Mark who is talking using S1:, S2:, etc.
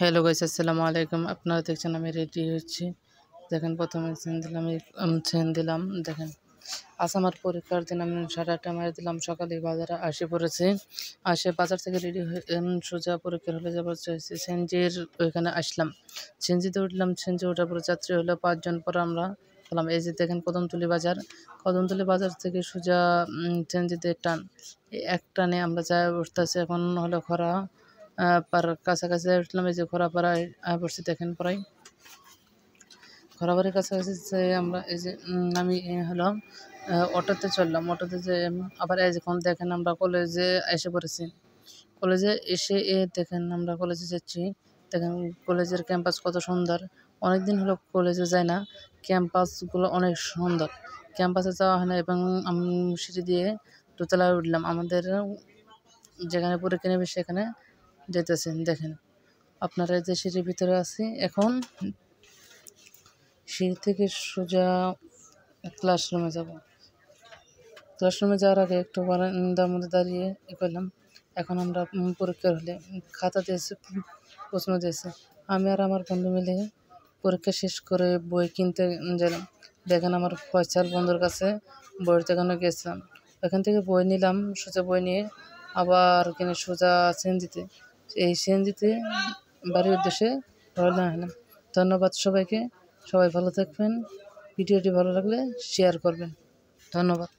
S1: Hello guys, আসসালামু আলাইকুম। আপনারা দেখছেন আমি রেডি হচ্ছি। দেখেন প্রথমে চেন দিলাম। দেখেন আজ আমার পরীক্ষার দিন, আমি 8:30 মারি দিলাম। সকালে বাজারে আসে পড়েছি। বাজার থেকে রেডি হয়ে সোজা পরীক্ষার হলে যাবার চাইছি। সেনজির ওইখানে আসলাম। সেনজিতে উঠলাম। সেনজি ওঠার পরে যাত্রী হলো 5 জন। পরে আমরা হলাম। এই যে দেখেন কদমতলী বাজার। কদমতলী বাজার থেকে সোজা সেনজিতে টান। এই এক টানে আমরা যাই উঠতেছি। এখন হলো খরা কাছাকাছি উঠলাম। এই যে খরাপাড়ায় পড়ছি। দেখেন প্রায় খরাবাড়ির কাছাকাছি যে আমরা এই যে আমি হলো অটোতে চললাম। অটোতে যে আবার এই যখন দেখেন আমরা কলেজে এসে পড়েছি। কলেজে এসে দেখেন আমরা কলেজে যাচ্ছি। দেখেন কলেজের ক্যাম্পাস কত সুন্দর। অনেকদিন হলো কলেজে যাই না। ক্যাম্পাসগুলো অনেক সুন্দর। ক্যাম্পাসে যাওয়া হয় না এবং সিঁড়ি দিয়ে দোতলায় উঠলাম। আমাদের যেখানে পরীক্ষা নেবে সেখানে যেতেছেন। দেখেন আপনারা যে সিঁড়ির ভিতরে আছি। এখন সিঁড়ি থেকে সোজা ক্লাসরুমে যাব। ক্লাসরুমে যাওয়ার আগে একটু বারান্দার মধ্যে দাঁড়িয়ে করলাম। এখন আমরা পরীক্ষার হলে খাতা দিয়েছে, প্রশ্ন দিয়েছে। আমি আর আমার বন্ধু মিলে পরীক্ষা শেষ করে বই কিনতে গেলাম। দেখেন আমার ফয়সাল বন্ধুর কাছে বইয়ের দোকানে গেছিলাম। এখান থেকে বই নিলাম। সোজা বই নিয়ে আবার কিনে সোজা সিএনজিতে বাড়ির উদ্দেশ্যে রওনা হলাম। ধন্যবাদ সবাইকে। সবাই ভালো থাকবেন। ভিডিওটি ভালো লাগলে শেয়ার করবেন। ধন্যবাদ।